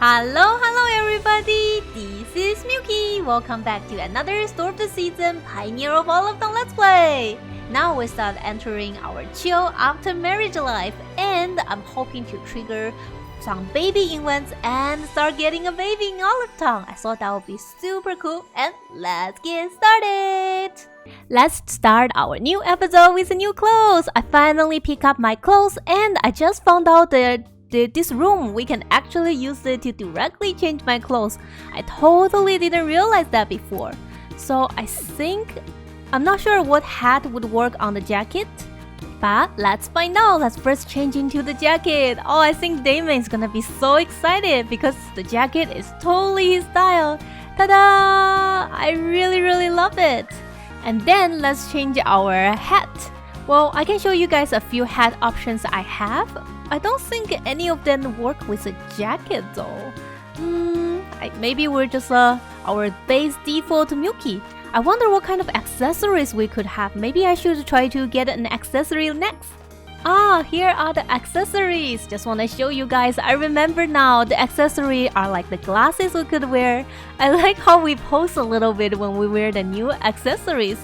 Hello everybody! This is Milky! Welcome back to another Store of the Season Pioneer of all of them Let's Play! Now we start entering our chill after marriage life, and I'm hoping to trigger some baby events and start getting a baby in Olive Town. I thought that would be super cool, and let's get started! Let's start our new episode with new clothes. I finally pick up my clothes, and I just found out that this room, we can actually use it to directly change my clothes. I totally didn't realize that before. So I'm not sure what hat would work on the jacket, but let's find out. Let's first change into the jacket. Oh, I think Damon is gonna be so excited because the jacket is totally his style. Ta-da! I really love it. And then let's change our hat. Well, I can show you guys a few hat options I have. I don't think any of them work with a jacket though. Maybe we're just our base default Milky. I wonder what kind of accessories we could have. Maybe I should try to get an accessory next. Here are the accessories. Just want to show you guys. I remember now the accessories are like the glasses we could wear. I like how we pose a little bit when we wear the new accessories.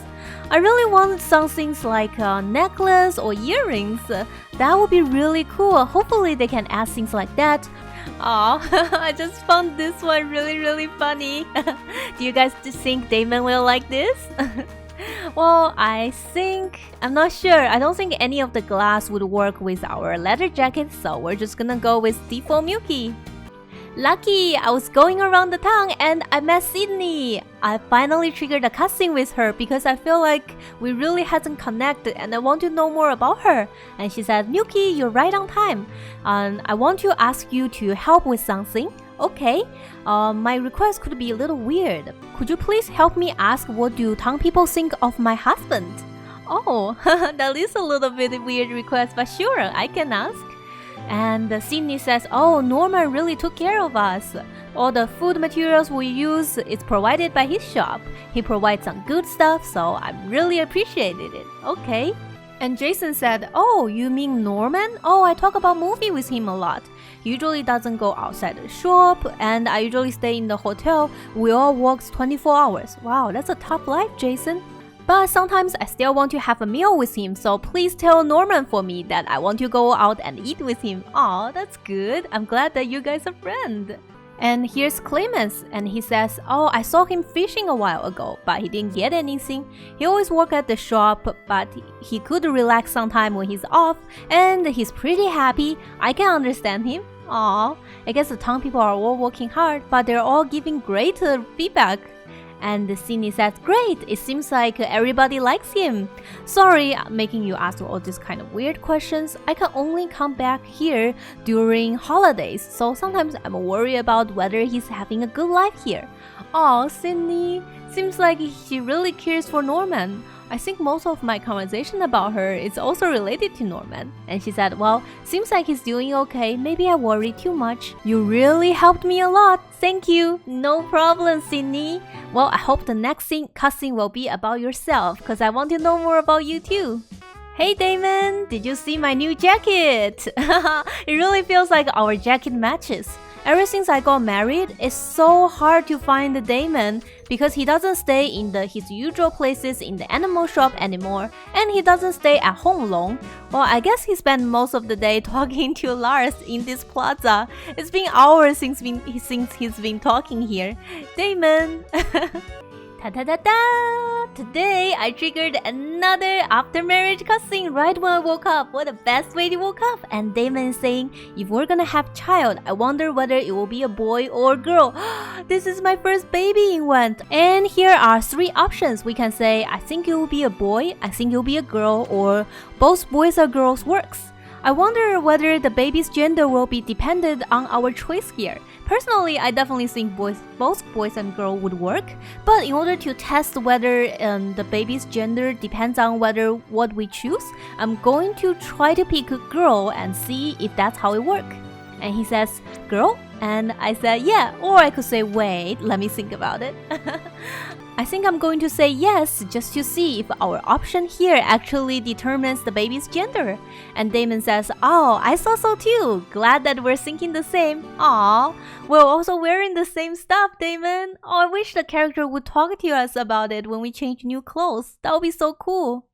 I really want some things like a necklace or earrings. That would be really cool. Hopefully they can add things like that. I just found this one really funny. Do you guys think Damon will like this? Well, I'm not sure. I don't think any of the glass would work with our leather jacket, so we're just gonna go with default Milky. Lucky, I was going around the town and I met Sydney. I finally triggered a cutscene with her because I feel like we really hasn't connected and I want to know more about her. And she said, Milky, you're right on time. I want to ask you to help with something. Okay, my request could be a little weird. Could you please help me ask what do town people think of my husband? Oh, that is a little bit weird request, but sure, I can ask. And Sydney says, oh, Norman really took care of us. All the food materials we use is provided by his shop. He provides some good stuff, so I really appreciated it. Okay. And Jason said, oh, you mean Norman? Oh, I talk about movie with him a lot. He usually doesn't go outside the shop, and I usually stay in the hotel. We all work 24 hours. Wow, that's a tough life, Jason. But sometimes I still want to have a meal with him, so please tell Norman for me that I want to go out and eat with him. Aw, that's good. I'm glad that you guys are friends. And here's Clemens, and he says, oh, I saw him fishing a while ago, but he didn't get anything. He always works at the shop, but he could relax sometime when he's off, and he's pretty happy. I can understand him. Aw, I guess the town people are all working hard, but they're all giving great feedback. And Sydney says, great, it seems like everybody likes him. Sorry, making you ask all these kind of weird questions. I can only come back here during holidays, so sometimes I'm worried about whether he's having a good life here. Oh, Sydney, seems like she really cares for Norman. I think most of my conversation about her is also related to Norman. And she said, well, seems like he's doing okay. Maybe I worry too much. You really helped me a lot. Thank you. No problem, Sydney. Well, I hope the next cutscene will be about yourself, because I want to know more about you too. Hey Damon, did you see my new jacket? It really feels like our jacket matches. Ever since I got married, it's so hard to find the Damon because he doesn't stay in his usual places in the animal shop anymore, and he doesn't stay at home long. Well, I guess he spent most of the day talking to Lars in this plaza. It's been hours since he's been talking here. Damon! Ta-da-da-da! Today, I triggered another after marriage cutscene right when I woke up. What the best way to woke up! And Damon is saying, if we're gonna have child, I wonder whether it will be a boy or a girl. This is my first baby event. And here are 3 options. We can say, I think it will be a boy, I think it will be a girl, or both boys or girls works. I wonder whether the baby's gender will be dependent on our choice here. Personally, I definitely think both boys and girls would work, but in order to test whether the baby's gender depends on what we choose, I'm going to try to pick a girl and see if that's how it works. And he says, girl? And I said, yeah, or I could say, wait, let me think about it. I think I'm going to say yes just to see if our option here actually determines the baby's gender. And Damon says, oh, I thought so too. Glad that we're thinking the same. Aw, we're also wearing the same stuff, Damon. Oh, I wish the character would talk to us about it when we change new clothes. That would be so cool.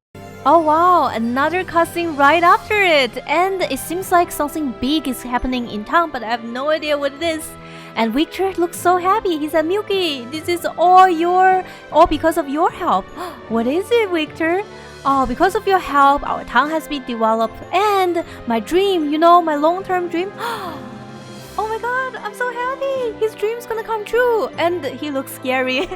Oh wow, another cutscene right after it. And it seems like something big is happening in town, but I have no idea what it is. And Victor looks so happy. He said, Milky, this is all because of your help. What is it, Victor? Oh, because of your help, our town has been developed. And my dream, my long-term dream. Oh my god, I'm so happy. His dream's gonna come true. And he looks scary.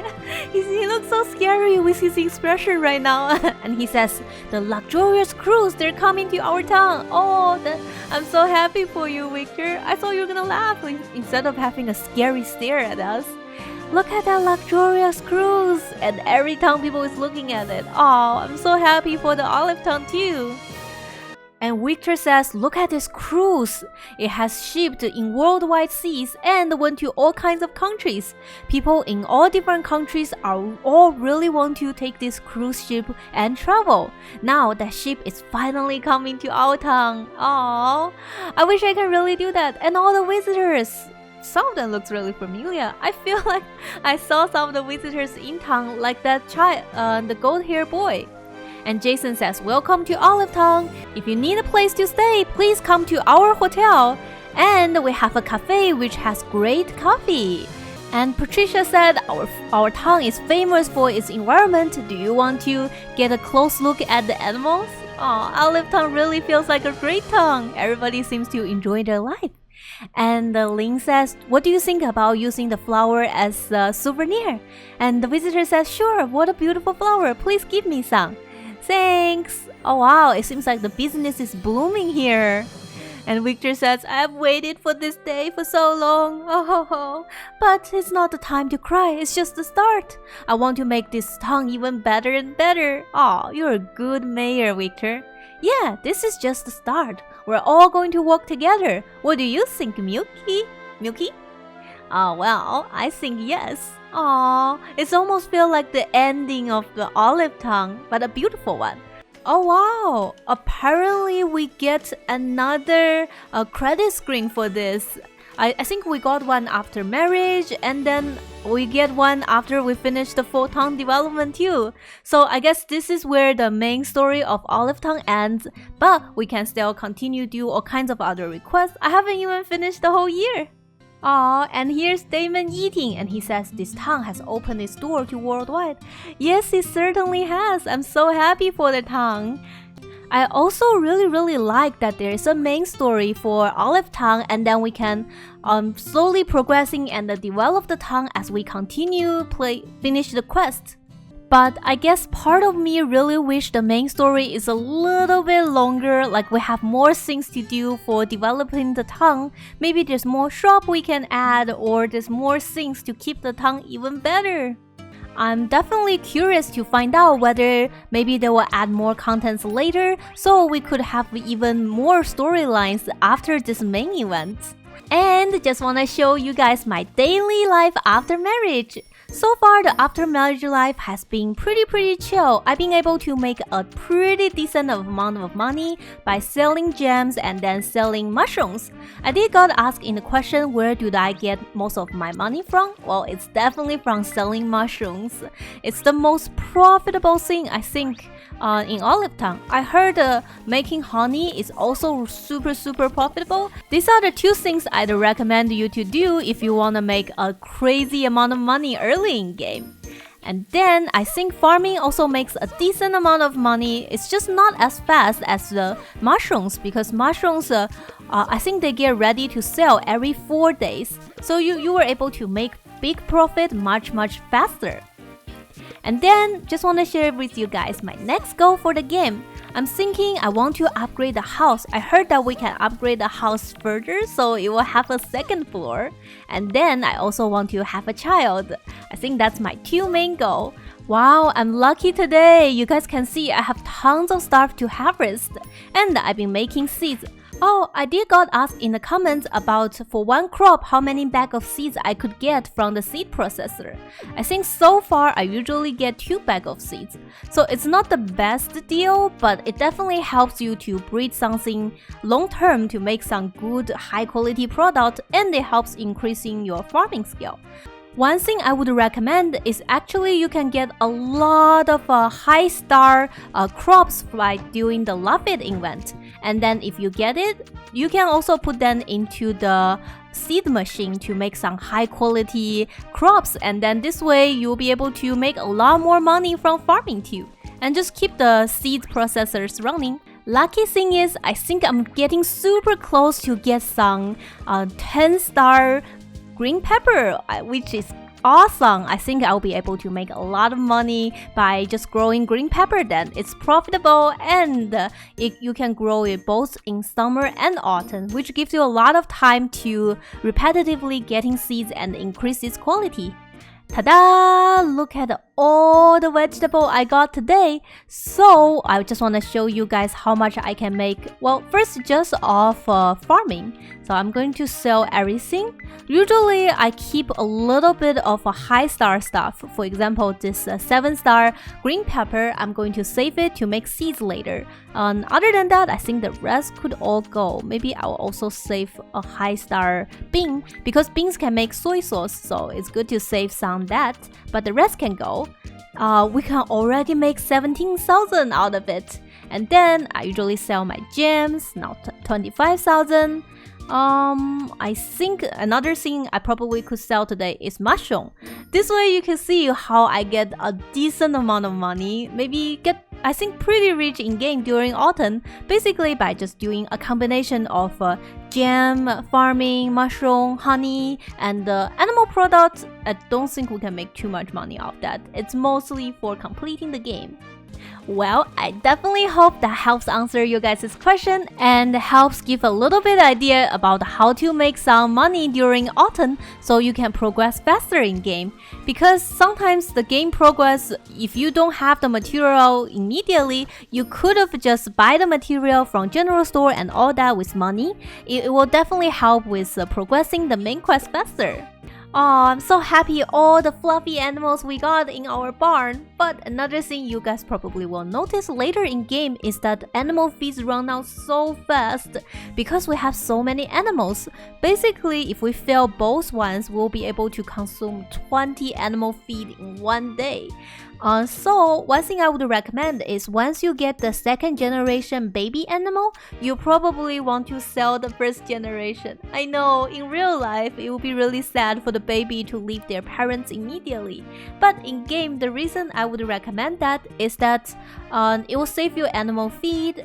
he looks so scary with his expression right now. And he says, the luxurious cruise, they're coming to our town. Oh, I'm so happy for you, Victor. I thought you were gonna laugh instead of having a scary stare at us. Look at that luxurious cruise. And every town people is looking at it. Oh, I'm so happy for the Olive Town too. And Victor says, look at this cruise. It has shipped in worldwide seas and went to all kinds of countries. People in all different countries all really want to take this cruise ship and travel. Now that ship is finally coming to our town. Aww, I wish I can really do that. And all the visitors. Some of them looks really familiar. I feel like I saw some of the visitors in town, like that child, the gold-haired boy. And Jason says, welcome to Olive Town. If you need a place to stay, please come to our hotel. And we have a cafe which has great coffee. And Patricia said, our town is famous for its environment. Do you want to get a close look at the animals? Oh, Olive Town really feels like a great town. Everybody seems to enjoy their life. And Lynn says, what do you think about using the flower as a souvenir? And the visitor says, sure, what a beautiful flower. Please give me some. Thanks! Oh wow, it seems like the business is blooming here. And Victor says, I've waited for this day for so long. Oh, but it's not the time to cry, it's just the start. I want to make this town even better and better. Oh, you're a good mayor, Victor. Yeah, this is just the start. We're all going to work together. What do you think, Milky? Milky? Oh, well, I think yes. Aww, it almost feels like the ending of the Olive Town, but a beautiful one. Oh wow, apparently we get another credit screen for this. I think we got one after marriage, and then we get one after we finish the full town development too. So I guess this is where the main story of Olive Town ends, but we can still continue to do all kinds of other requests. I haven't even finished the whole year. Aw, and here's Damon eating, and he says this town has opened its door to worldwide. Yes, it certainly has. I'm so happy for the town. I also really like that there is a main story for Olive Town, and then we can slowly progressing and develop the town as we continue finish the quest. But I guess part of me really wish the main story is a little bit longer, like we have more things to do for developing the town. Maybe there's more shop we can add, or there's more things to keep the town even better. I'm definitely curious to find out whether maybe they will add more contents later, so we could have even more storylines after this main event. And just want to show you guys my daily life after marriage. So far, the after marriage life has been pretty chill. I've been able to make a pretty decent amount of money by selling gems and then selling mushrooms. I did got asked in the question, where do I get most of my money from? Well, it's definitely from selling mushrooms. It's the most profitable thing, I think, in Olive Town. I heard making honey is also super profitable. These are the two things I'd recommend you to do if you want to make a crazy amount of money early in game. And then I think farming also makes a decent amount of money. It's just not as fast as the mushrooms, because mushrooms I think they get ready to sell every 4 days. So you were able to make big profit much faster. And then, just want to share with you guys my next goal for the game. I'm thinking I want to upgrade the house. I heard that we can upgrade the house further, so it will have a second floor. And then I also want to have a child. I think that's my two main goals. Wow, I'm lucky today. You guys can see I have tons of stuff to harvest. And I've been making seeds. Oh, I did got asked in the comments about for one crop how many bag of seeds I could get from the seed processor. I think so far I usually get 2 bag of seeds. So it's not the best deal, but it definitely helps you to breed something long term to make some good high quality product, and it helps increasing your farming skill. One thing I would recommend is actually you can get a lot of high star crops by doing the Love It event. And then if you get it, you can also put them into the seed machine to make some high quality crops. And then this way you'll be able to make a lot more money from farming too. And just keep the seed processors running. Lucky thing is, I think I'm getting super close to get some 10-star green pepper, which is awesome. I think I'll be able to make a lot of money by just growing green pepper then. It's profitable and you can grow it both in summer and autumn, which gives you a lot of time to repetitively getting seeds and increase its quality. Ta-da! Look at all the vegetable I got today. So I just want to show you guys how much I can make. Well, first just off farming. So I'm going to sell everything. Usually I keep a little bit of a high star stuff. For example, this 7-star green pepper, I'm going to save it to make seeds later. Other than that, I think the rest could all go. Maybe I'll also save a high star bean because beans can make soy sauce, so it's good to save some that. But the rest can go. We can already make 17,000 out of it. And then I usually sell my gems, now 25,000. I think another thing I probably could sell today is mushroom. This way you can see how I get a decent amount of money, maybe get I think pretty rich in game during autumn, basically by just doing a combination of gem, farming, mushroom, honey, and animal products. I don't think we can make too much money off that. It's mostly for completing the game. Well, I definitely hope that helps answer you guys' question and helps give a little bit idea about how to make some money during autumn so you can progress faster in game. Because sometimes the game progress, if you don't have the material immediately, you could have just buy the material from general store and all that with money. It will definitely help with progressing the main quest faster. Oh, I'm so happy all the fluffy animals we got in our barn. But another thing you guys probably will notice later in game is that animal feeds run out so fast because we have so many animals. Basically, if we fill both ones, we'll be able to consume 20 animal feed in one day. So one thing I would recommend is once you get the second generation baby animal, you probably want to sell the first generation. I know in real life it will be really sad for the baby to leave their parents immediately, but in game the reason I would recommend that is that it will save you animal feed.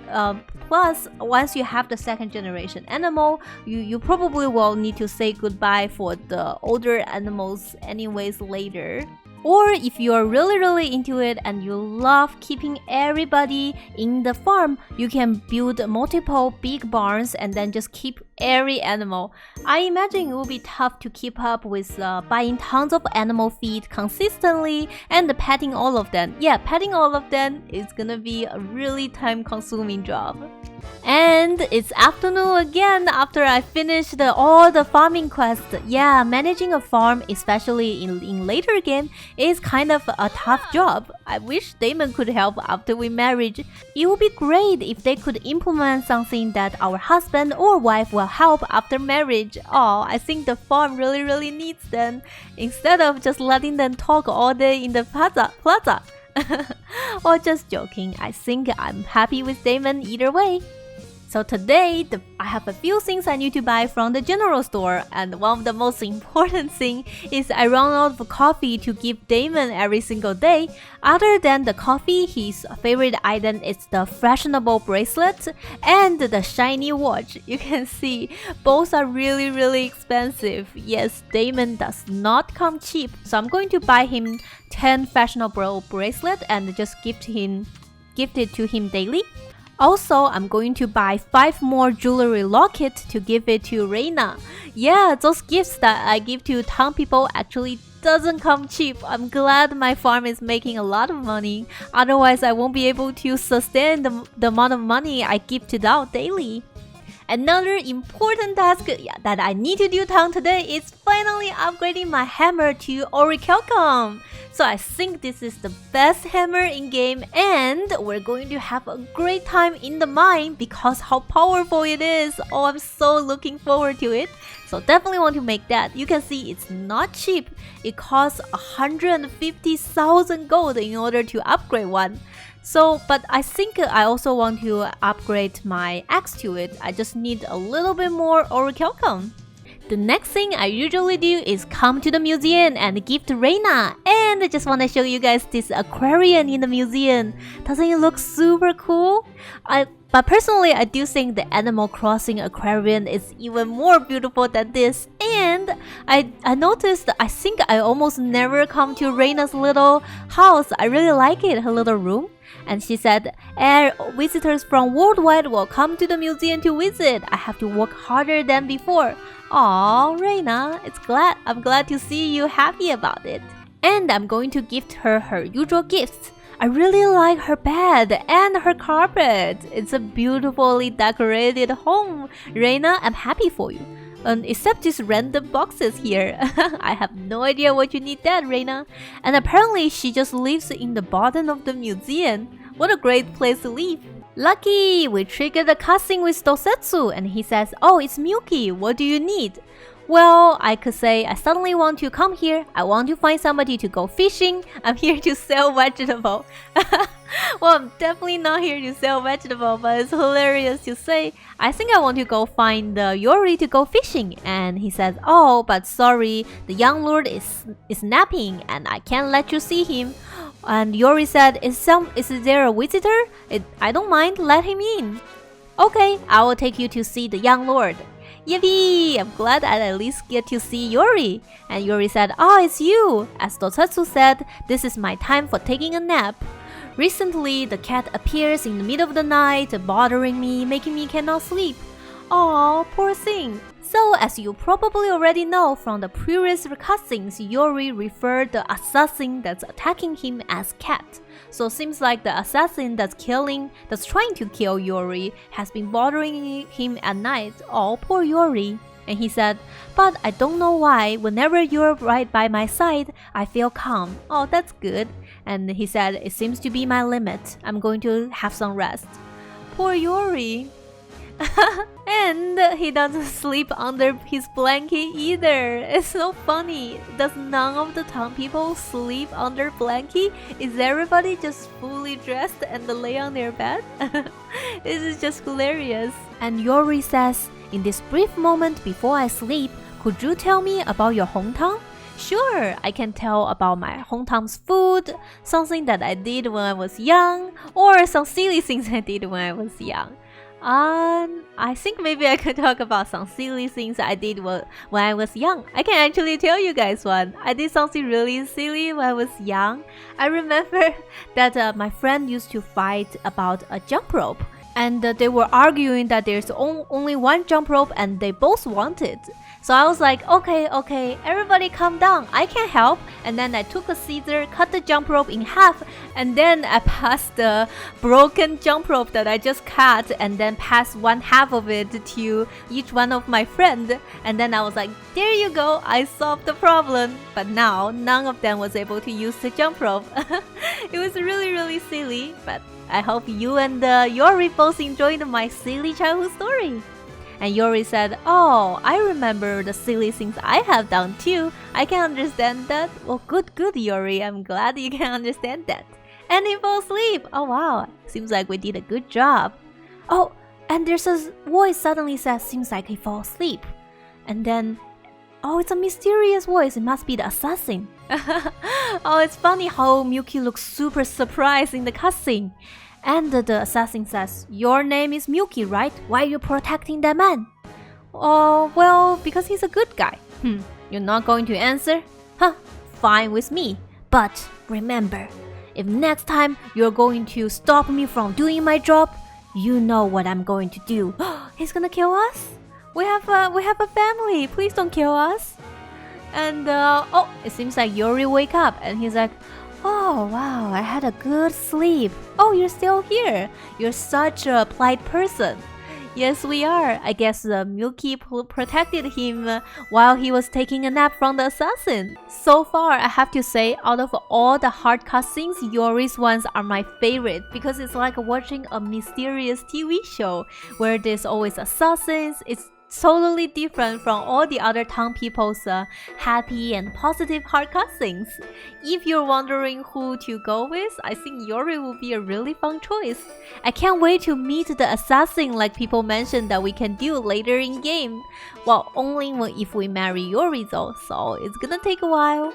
Plus, once you have the second generation animal, you probably will need to say goodbye for the older animals anyways later. Or if you are really into it and you love keeping everybody in the farm, you can build multiple big barns and then just keep every animal. I imagine it will be tough to keep up with buying tons of animal feed consistently and petting all of them. Yeah, petting all of them is gonna be a really time-consuming job. And it's afternoon again after I finished all the farming quests. Yeah, managing a farm, especially in later game, is kind of a tough job. I wish Damon could help after we married. It would be great if they could implement something that our husband or wife will help after marriage. Oh, I think the farm really needs them, instead of just letting them talk all day in the plaza. Or just joking, I think I'm happy with Damon either way. So today, I have a few things I need to buy from the general store, and one of the most important thing is I run out of coffee to give Damon every single day. Other than the coffee, his favorite item is the fashionable bracelet and the shiny watch. You can see both are really expensive. Yes, Damon does not come cheap, so I'm going to buy him 10 fashionable bracelet and just gift it to him daily. Also, I'm going to buy 5 more jewelry locket to give it to Reina. Yeah, those gifts that I give to town people actually doesn't come cheap. I'm glad my farm is making a lot of money. Otherwise, I won't be able to sustain the amount of money I gifted out daily. Another important task that I need to do today is finally upgrading my hammer to Orichalcum. So I think this is the best hammer in game, and we're going to have a great time in the mine because how powerful it is. Oh, I'm so looking forward to it. So definitely want to make that. You can see it's not cheap. It costs 150,000 gold in order to upgrade one. So, but I think I also want to upgrade my axe to it. I just need a little bit more Orichalcum. The next thing I usually do is come to the museum and gift Reina. And I just want to show you guys this aquarium in the museum. Doesn't it look super cool? But personally, I do think the Animal Crossing aquarium is even more beautiful than this. And I noticed, I think I almost never come to Reina's little house. I really like it, her little room. And she said, visitors from worldwide will come to the museum to visit. I have to work harder than before. Aw, Reina, I'm glad to see you happy about it. And I'm going to gift her her usual gifts. I really like her bed and her carpet. It's a beautifully decorated home. Reina, I'm happy for you. Except these random boxes here. I have no idea what you need that, Reina. And apparently she just lives in the bottom of the museum. What a great place to live. Lucky! We triggered the cutscene with Dosetsu and he says, oh, it's Milky, what do you need? Well, I could say I suddenly want to come here. I want to find somebody to go fishing. I'm here to sell vegetable. Well, I'm definitely not here to sell vegetable, but it's hilarious to say. I think I want to go find Yori to go fishing. And he says, oh, but sorry, the young lord is napping and I can't let you see him. And Yori said, is there a visitor? I don't mind, let him in. Okay, I will take you to see the young lord. Yippee! I'm glad I at least get to see Yori. And Yori said, oh, it's you. As Dosetsu said, this is my time for taking a nap. Recently, the cat appears in the middle of the night, bothering me, making me cannot sleep. Aw, poor thing. So, as you probably already know from the previous cutscenes, Yori referred the assassin that's attacking him as cat. So seems like the assassin that's trying to kill Yori has been bothering him at night. Oh, poor Yori. And he said, but I don't know why, whenever you're right by my side, I feel calm. Oh, that's good. And he said, it seems to be my limit. I'm going to have some rest. Poor Yori. And he doesn't sleep under his blanket either. It's so funny. Does none of the town people sleep under blanket? Is everybody just fully dressed and lay on their bed? This is just hilarious. And Yori says, in this brief moment before I sleep, could you tell me about your hometown? Sure, I can tell about my hometown's food, something that I did when I was young, or some silly things I did when I was young. I think maybe I could talk about some silly things I did when I was young. I can actually tell you guys one. I did something really silly when I was young. I remember that my friend used to fight about a jump rope. And they were arguing that there's only one jump rope and they both want it. So I was like, okay, everybody calm down, I can help. And then I took a scissor, cut the jump rope in half, and then I passed the broken jump rope that I just cut, and then passed one half of it to each one of my friends. And then I was like, there you go, I solved the problem. But now, none of them was able to use the jump rope. It was really silly, but I hope you and Yori both enjoyed my silly childhood story. And Yori said, oh, I remember the silly things I have done too. I can understand that. Well, good, Yori. I'm glad you can understand that. And he fell asleep. Oh, wow. Seems like we did a good job. Oh, and there's a voice suddenly says, seems like he fell asleep. And then, oh, it's a mysterious voice. It must be the assassin. Oh, it's funny how Milky looks super surprised in the cutscene. And the assassin says, your name is Milky, right? Why are you protecting that man? Oh, well, because he's a good guy. You're not going to answer? Huh, fine with me. But remember, if next time you're going to stop me from doing my job, you know what I'm going to do. He's gonna kill us? We have a family. Please don't kill us. And oh, it seems like Yori wake up and he's like, oh wow, I had a good sleep. Oh, you're still here. You're such a polite person. Yes, we are. I guess the Milky protected him while he was taking a nap from the assassin. So far, I have to say, out of all the hard cutscenes, Yori's ones are my favorite because it's like watching a mysterious TV show where there's always assassins. It's totally different from all the other town people's happy and positive hard cutscenes. If you're wondering who to go with, I think Yori will be a really fun choice. I can't wait to meet the assassin like people mentioned that we can do later in game. Well, only if we marry Yori though, so it's gonna take a while.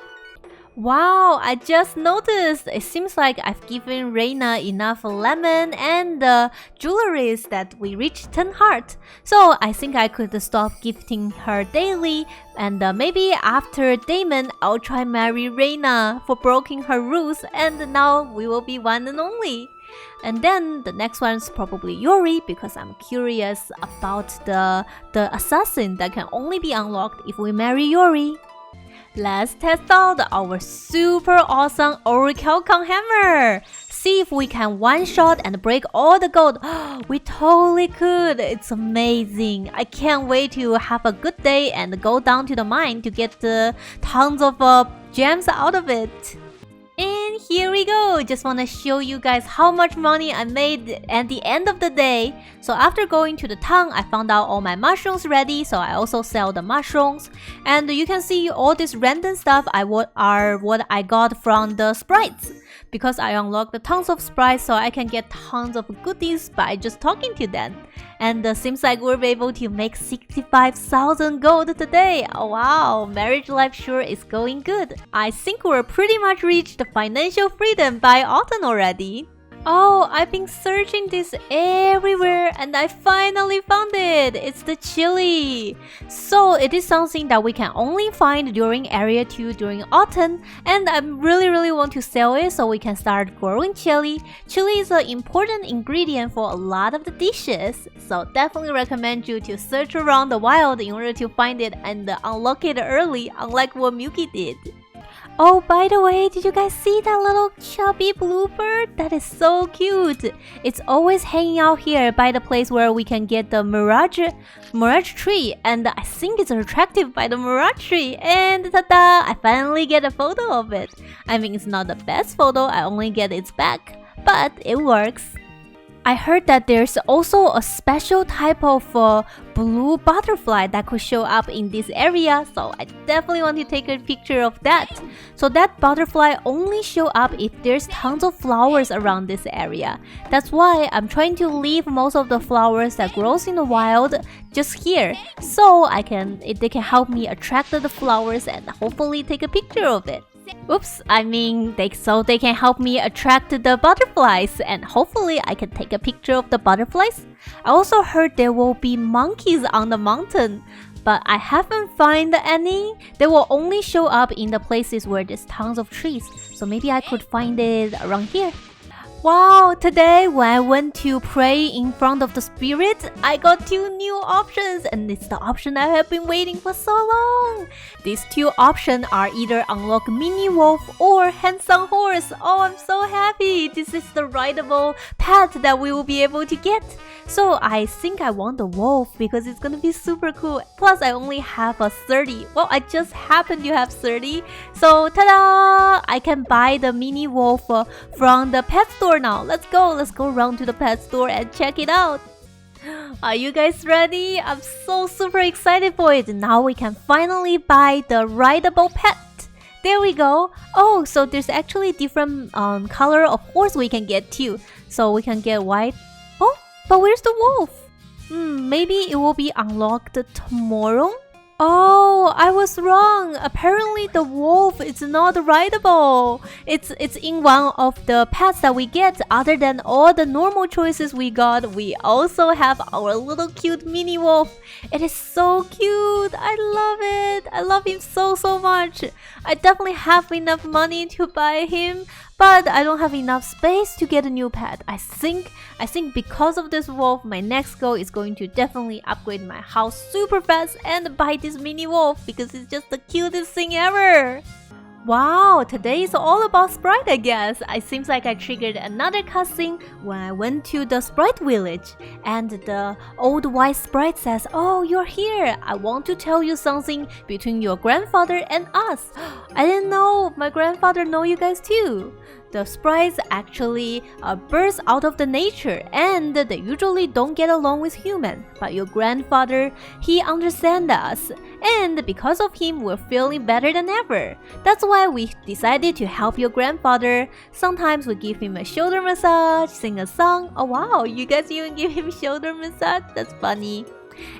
Wow, I just noticed. It seems like I've given Reina enough lemon and jewelries that we reached 10 heart. So I think I could stop gifting her daily, and maybe after Damon, I'll try marry Reina for breaking her rules, and now we will be one and only. And then the next one's probably Yori because I'm curious about the assassin that can only be unlocked if we marry Yori. Let's test out our super awesome Orichalcum hammer. See if we can one-shot and break all the gold. We totally could. It's amazing. I can't wait to have a good day and go down to the mine to get tons of gems out of it. And here we go. Just want to show you guys how much money I made at the end of the day. So after going to the town, I found out all my mushrooms ready, so I also sell the mushrooms. And you can see all this random stuff are what I got from the sprites. Because I unlocked tons of sprites, so I can get tons of goodies by just talking to them. And seems like we're able to make 65,000 gold today. Oh, wow, marriage life sure is going good. I think we're pretty much reached the financial freedom by autumn already. Oh, I've been searching this everywhere and I finally found it. It's the chili. So it is something that we can only find during Area 2 during autumn, and I really want to sell it so we can start growing chili. Chili is an important ingredient for a lot of the dishes, so definitely recommend you to search around the wild in order to find it and unlock it early, unlike what Milky did. Oh, by the way, did you guys see that little chubby bluebird? That is so cute. It's always hanging out here by the place where we can get the mirage tree, and I think it's attractive by the mirage tree. And ta-da! I finally get a photo of it. I mean, it's not the best photo, I only get its back, but it works. I heard that there's also a special type of blue butterfly that could show up in this area, so I definitely want to take a picture of that. So that butterfly only show up if there's tons of flowers around this area. That's why I'm trying to leave most of the flowers that grows in the wild just here, so they can help me attract the flowers and hopefully take a picture of it. Oops, I mean, they can help me attract the butterflies, and hopefully I can take a picture of the butterflies. I also heard there will be monkeys on the mountain, but I haven't found any. They will only show up in the places where there's tons of trees, so maybe I could find it around here. Wow, today when I went to pray in front of the spirit, I got 2 new options, and it's the option I have been waiting for so long. These 2 options are either unlock mini wolf or handsome horse. Oh, I'm so happy. This is the rideable pet that we will be able to get. So I think I want the wolf because it's gonna be super cool. Plus I only have a 30. Well, I just happen to have 30. So ta-da! I can buy the mini wolf from the pet store now. Let's go around to the pet store and check it out. Are you guys ready? I'm so super excited for it. Now we can finally buy the rideable pet. There we go. Oh, so there's actually different color of horse we can get too. So we can get white. Oh, but where's the wolf? Maybe it will be unlocked tomorrow? Oh, I was wrong. Apparently the wolf is not rideable. It's in one of the pets that we get. Other than all the normal choices we got, we also have our little cute mini wolf. It is so cute. I love it. I love him so much. I definitely have enough money to buy him, but I don't have enough space to get a new pet. I think because of this wolf, my next goal is going to definitely upgrade my house super fast and buy this mini wolf because it's just the cutest thing ever. Wow, today is all about Sprite, I guess. It seems like I triggered another cutscene when I went to the Sprite village. And the old white Sprite says, "Oh, you're here. I want to tell you something between your grandfather and us." I didn't know my grandfather know you guys too. The sprites actually burst out of the nature and they usually don't get along with humans. But your grandfather, he understands us. And because of him, we're feeling better than ever. That's why we decided to help your grandfather. Sometimes we give him a shoulder massage, sing a song. Oh wow, you guys even give him shoulder massage? That's funny.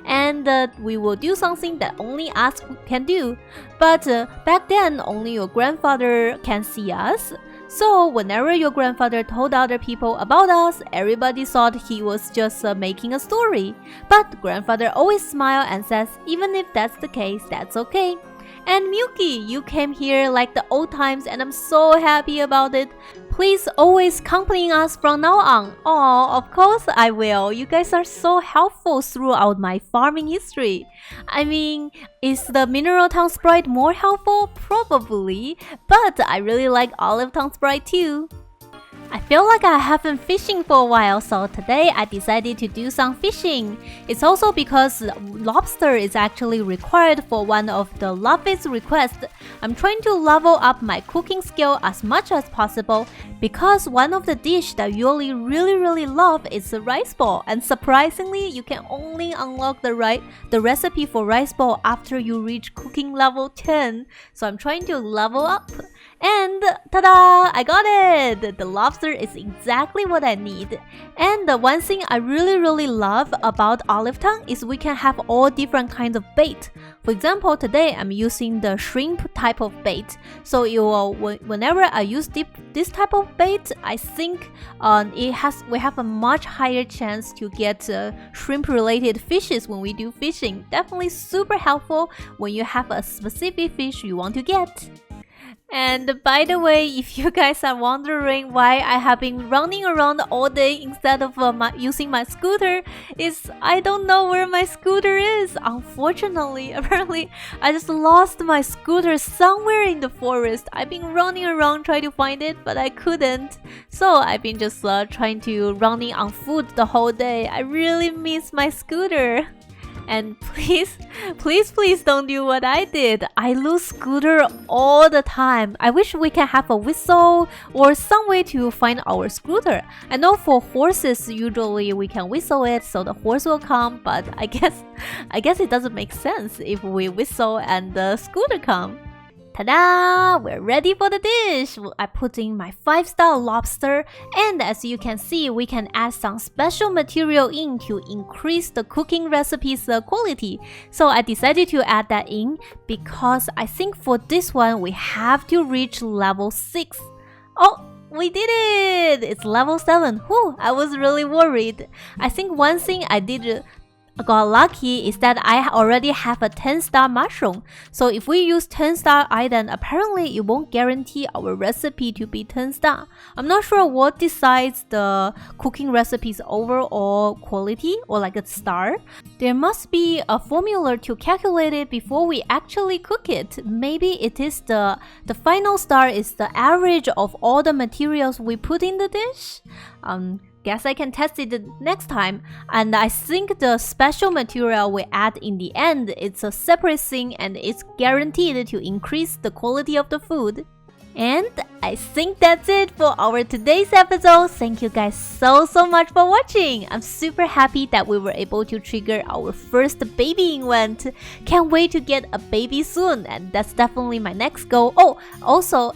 And we will do something that only us can do. But back then, only your grandfather can see us. So whenever your grandfather told other people about us, everybody thought he was just making a story. But grandfather always smiles and says, even if that's the case, that's okay. And Milky, you came here like the old times and I'm so happy about it. Please always accompany us from now on. Oh, of course I will. You guys are so helpful throughout my farming history. I mean, is the Mineral Town Sprite more helpful? Probably. But I really like Olive Town Sprite too. I feel like I haven't fishing for a while, so today I decided to do some fishing. It's also because lobster is actually required for one of the Luffy's requests. I'm trying to level up my cooking skill as much as possible because one of the dishes that Yoli really love is the rice ball, and surprisingly, you can only unlock the recipe for rice ball after you reach cooking level 10. So I'm trying to level up. And ta-da! I got it! The lobster is exactly what I need. And the one thing I really love about Olive Town is we can have all different kinds of bait. For example, today I'm using the shrimp type of bait. So whenever I use this type of bait, I think we have a much higher chance to get shrimp related fishes when we do fishing. Definitely super helpful when you have a specific fish you want to get. And by the way, if you guys are wondering why I have been running around all day instead of using my scooter, I don't know where my scooter is. Unfortunately, apparently, I just lost my scooter somewhere in the forest. I've been running around trying to find it, but I couldn't. So I've been just trying to running on foot the whole day. I really miss my scooter. And please don't do what I did. I lose scooter all the time. I wish we can have a whistle or some way to find our scooter. I know for horses, usually we can whistle it so the horse will come, but I guess it doesn't make sense if we whistle and the scooter come. Ta-da! We're ready for the dish! I put in my 5-star lobster, and as you can see, we can add some special material in to increase the cooking recipe's quality. So I decided to add that in because I think for this one, we have to reach level 6. Oh! We did it! It's level 7. Whew, I was really worried. I think one thing I got lucky is that I already have a 10-star mushroom. So if we use 10-star item, apparently it won't guarantee our recipe to be 10-star. I'm not sure what decides the cooking recipe's overall quality or like a star. There must be a formula to calculate it before we actually cook it. Maybe it is the final star is the average of all the materials we put in the dish. Guess I can test it next time. And I think the special material we add in the end, it's a separate thing and it's guaranteed to increase the quality of the food. And I think that's it for our today's episode. Thank you guys so much for watching. I'm super happy that we were able to trigger our first baby event. Can't wait to get a baby soon, and that's definitely my next goal. Oh, also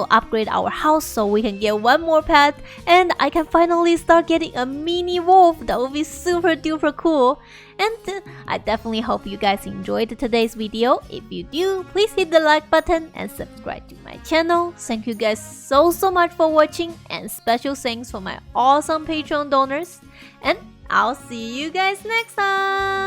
upgrade our house so we can get one more pet and I can finally start getting a mini wolf. That would be super duper cool. And I definitely hope you guys enjoyed today's video. If you do, please hit the like button and subscribe to my channel. Thank you guys so much for watching, and special thanks for my awesome Patreon donors. And I'll see you guys next time!